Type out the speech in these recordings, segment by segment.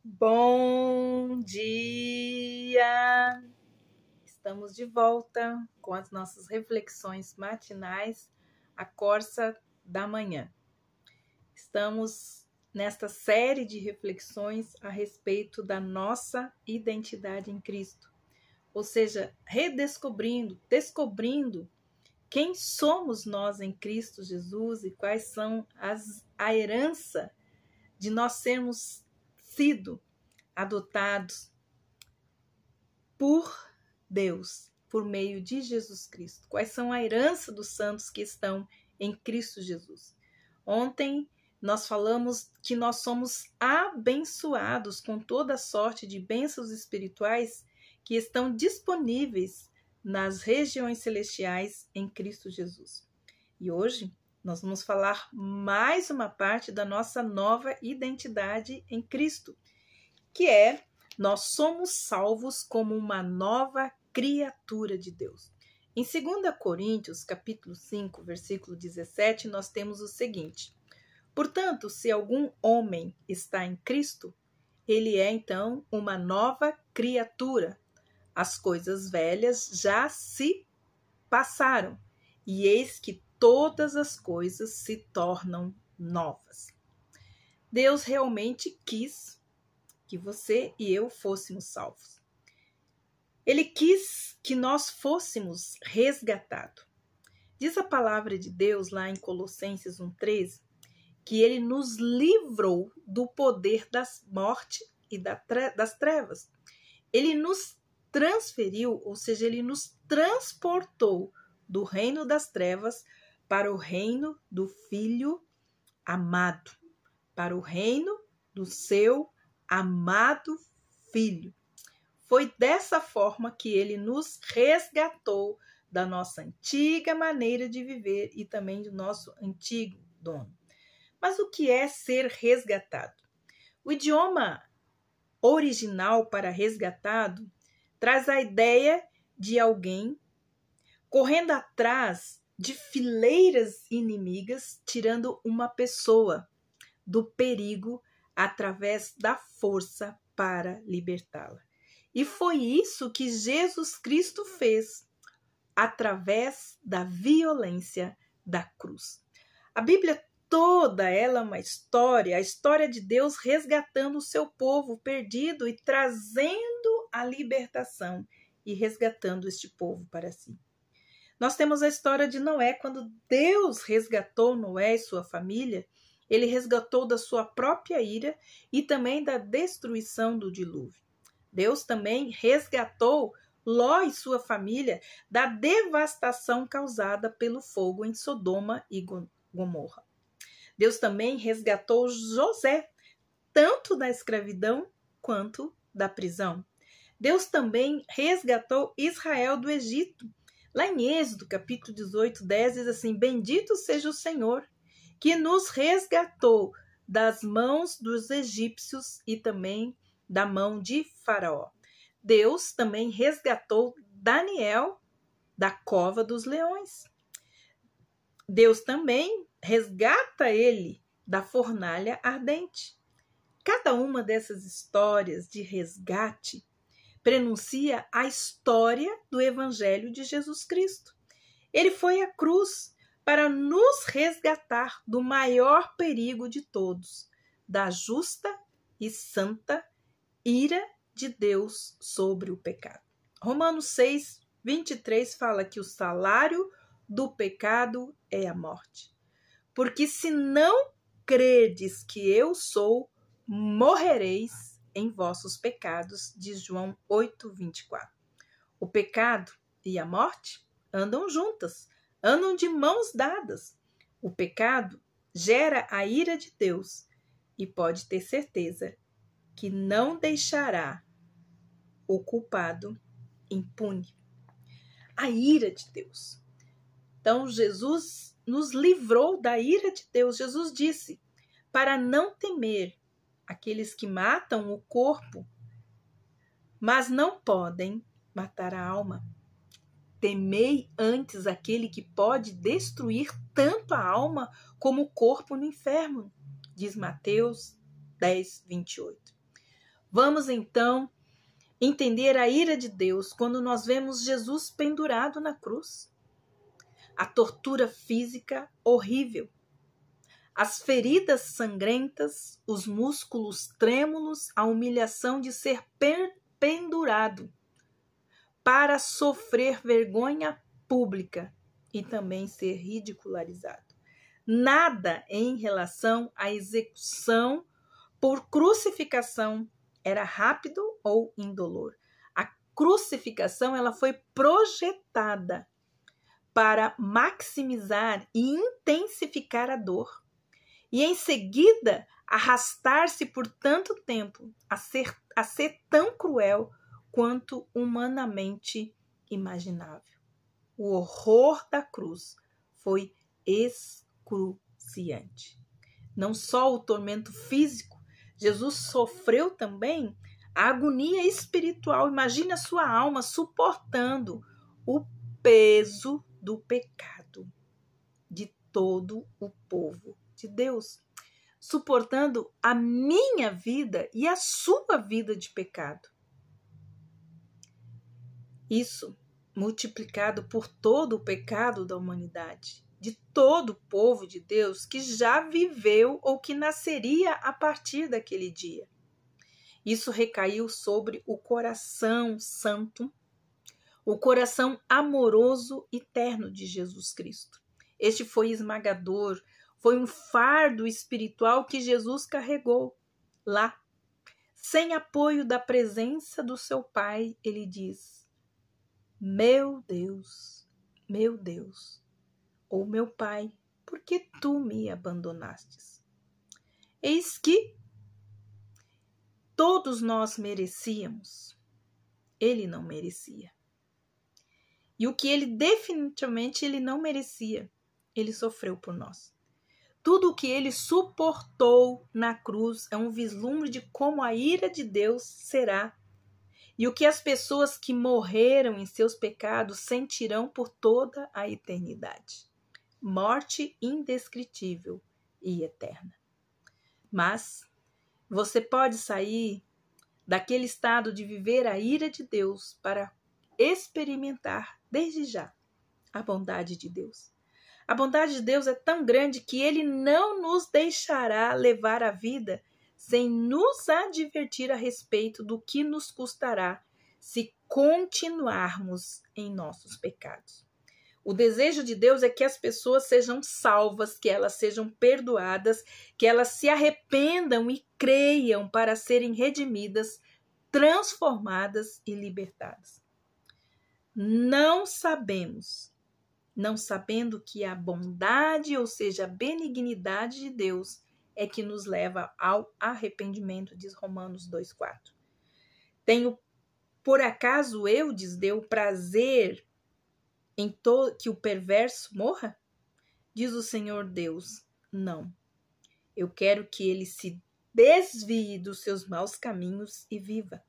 Bom dia! Estamos de volta com as nossas reflexões matinais, a Corsa da Manhã. Estamos nesta série de reflexões a respeito da nossa identidade em Cristo, ou seja, descobrindo quem somos nós em Cristo Jesus e quais são a herança de nós sermos sido adotados por Deus, por meio de Jesus Cristo. Quais são a herança dos santos que estão em Cristo Jesus? Ontem nós falamos que nós somos abençoados com toda sorte de bênçãos espirituais que estão disponíveis nas regiões celestiais em Cristo Jesus. E hoje nós vamos falar mais uma parte da nossa nova identidade em Cristo, que é: nós somos salvos como uma nova criatura de Deus. Em 2 Coríntios, capítulo 5, versículo 17, nós temos o seguinte: portanto, se algum homem está em Cristo, ele é então uma nova criatura. As coisas velhas já se passaram, e eis que todas as coisas se tornam novas. Deus realmente quis que você e eu fôssemos salvos. Ele quis que nós fôssemos resgatados. Diz a palavra de Deus lá em Colossenses 1,13, que ele nos livrou do poder das morte e das trevas. Ele nos transferiu, ou seja, ele nos transportou do reino das trevas para o reino do Filho amado, para o reino do seu amado Filho. Foi dessa forma que ele nos resgatou da nossa antiga maneira de viver e também do nosso antigo dono. Mas o que é ser resgatado? O idioma original para resgatado traz a ideia de alguém correndo atrás de fileiras inimigas, tirando uma pessoa do perigo através da força para libertá-la. E foi isso que Jesus Cristo fez através da violência da cruz. A Bíblia toda ela é uma história, a história de Deus resgatando o seu povo perdido e trazendo a libertação e resgatando este povo para si. Nós temos a história de Noé, quando Deus resgatou Noé e sua família, ele resgatou da sua própria ira e também da destruição do dilúvio. Deus também resgatou Ló e sua família da devastação causada pelo fogo em Sodoma e Gomorra. Deus também resgatou José, tanto da escravidão quanto da prisão. Deus também resgatou Israel do Egito. Lá em Êxodo, capítulo 18, 10, diz assim: bendito seja o Senhor, que nos resgatou das mãos dos egípcios e também da mão de Faraó. Deus também resgatou Daniel da cova dos leões. Deus também resgata ele da fornalha ardente. Cada uma dessas histórias de resgate prenuncia a história do Evangelho de Jesus Cristo. Ele foi à cruz para nos resgatar do maior perigo de todos, da justa e santa ira de Deus sobre o pecado. Romanos 6, 23 fala que o salário do pecado é a morte. Porque se não credes que eu sou, morrereis em vossos pecados, diz João 8, 24. O pecado e a morte andam juntas, andam de mãos dadas. O pecado gera a ira de Deus e pode ter certeza que não deixará o culpado impune. A ira de Deus. Então, Jesus nos livrou da ira de Deus. Jesus disse para não temer aqueles que matam o corpo, mas não podem matar a alma. Temei antes aquele que pode destruir tanto a alma como o corpo no inferno, diz Mateus 10, 28. Vamos então entender a ira de Deus quando nós vemos Jesus pendurado na cruz. A tortura física horrível, as feridas sangrentas, os músculos trêmulos, a humilhação de ser pendurado para sofrer vergonha pública e também ser ridicularizado. Nada em relação à execução por crucificação era rápido ou indolor. A crucificação ela foi projetada para maximizar e intensificar a dor e em seguida arrastar-se por tanto tempo a ser tão cruel quanto humanamente imaginável. O horror da cruz foi excruciante. Não só o tormento físico, Jesus sofreu também a agonia espiritual. Imagine a sua alma suportando o peso do pecado de todo o povo de Deus, suportando a minha vida e a sua vida de pecado. Isso multiplicado por todo o pecado da humanidade, de todo o povo de Deus que já viveu ou que nasceria a partir daquele dia. Isso recaiu sobre o coração santo, o coração amoroso e terno de Jesus Cristo. Este foi esmagador, foi um fardo espiritual que Jesus carregou lá. Sem apoio da presença do seu Pai, ele diz: meu Deus, ou meu Pai, por que tu me abandonastes? Eis que todos nós merecíamos, ele não merecia. E o que ele definitivamente ele não merecia, ele sofreu por nós. Tudo o que ele suportou na cruz é um vislumbre de como a ira de Deus será. E o que as pessoas que morreram em seus pecados sentirão por toda a eternidade. Morte indescritível e eterna. Mas você pode sair daquele estado de viver a ira de Deus para experimentar desde já a bondade de Deus. A bondade de Deus é tão grande que ele não nos deixará levar a vida sem nos advertir a respeito do que nos custará se continuarmos em nossos pecados. O desejo de Deus é que as pessoas sejam salvas, que elas sejam perdoadas, que elas se arrependam e creiam para serem redimidas, transformadas e libertadas. Não sabendo que a bondade, ou seja, a benignidade de Deus, é que nos leva ao arrependimento, diz Romanos 2,4. Tenho, por acaso eu, diz Deus, prazer em que o perverso morra? Diz o Senhor Deus, não. Eu quero que ele se desvie dos seus maus caminhos e viva.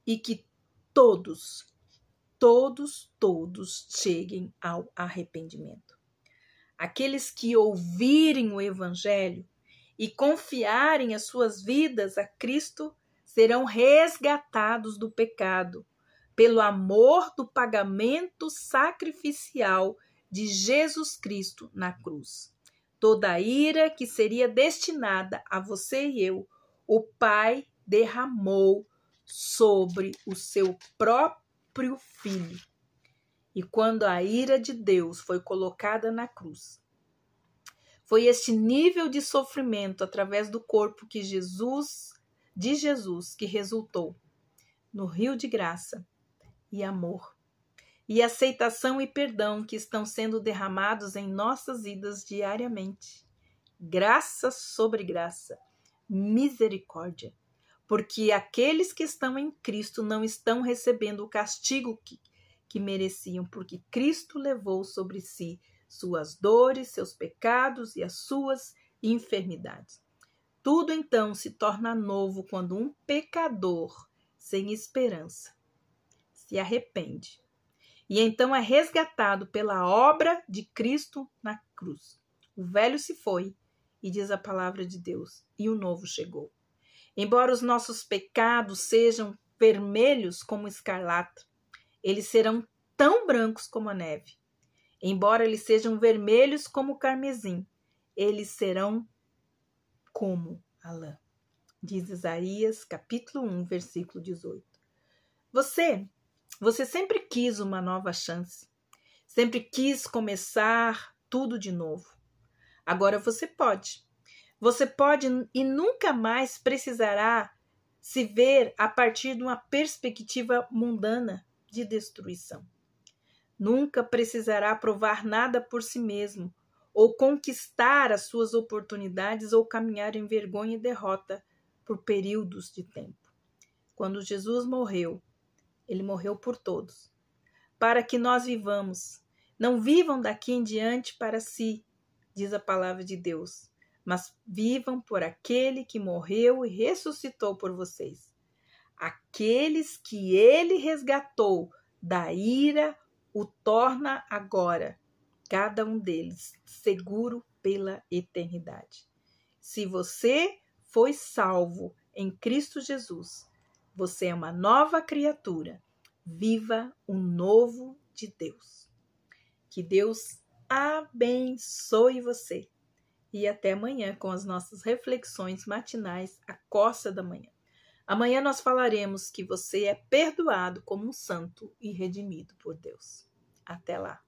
E que todos cheguem ao arrependimento. Aqueles que ouvirem o Evangelho e confiarem as suas vidas a Cristo serão resgatados do pecado pelo amor do pagamento sacrificial de Jesus Cristo na cruz. Toda a ira que seria destinada a você e eu, o Pai derramou sobre o seu próprio Filho. E quando a ira de Deus foi colocada na cruz, foi este nível de sofrimento através do corpo de Jesus que resultou no rio de graça e amor e aceitação e perdão que estão sendo derramados em nossas vidas diariamente. Graça sobre graça, misericórdia, porque aqueles que estão em Cristo não estão recebendo o castigo que mereciam, porque Cristo levou sobre si suas dores, seus pecados e as suas enfermidades. Tudo então se torna novo quando um pecador sem esperança se arrepende e então é resgatado pela obra de Cristo na cruz. O velho se foi, e diz a palavra de Deus, e o novo chegou. Embora os nossos pecados sejam vermelhos como escarlata, eles serão tão brancos como a neve. Embora eles sejam vermelhos como o carmesim, eles serão como a lã. Diz Isaías, capítulo 1, versículo 18. Você sempre quis uma nova chance. Sempre quis começar tudo de novo. Agora você pode. Você pode e nunca mais precisará se ver a partir de uma perspectiva mundana de destruição. Nunca precisará provar nada por si mesmo, ou conquistar as suas oportunidades, ou caminhar em vergonha e derrota por períodos de tempo. Quando Jesus morreu, ele morreu por todos, para que nós vivamos. Não vivam daqui em diante para si, diz a palavra de Deus, mas vivam por aquele que morreu e ressuscitou por vocês. Aqueles que ele resgatou da ira, o torna agora, cada um deles, seguro pela eternidade. Se você foi salvo em Cristo Jesus, você é uma nova criatura. Viva o novo de Deus. Que Deus abençoe você. E até amanhã com as nossas reflexões matinais, a costa da manhã. Amanhã nós falaremos que você é perdoado como um santo e redimido por Deus. Até lá.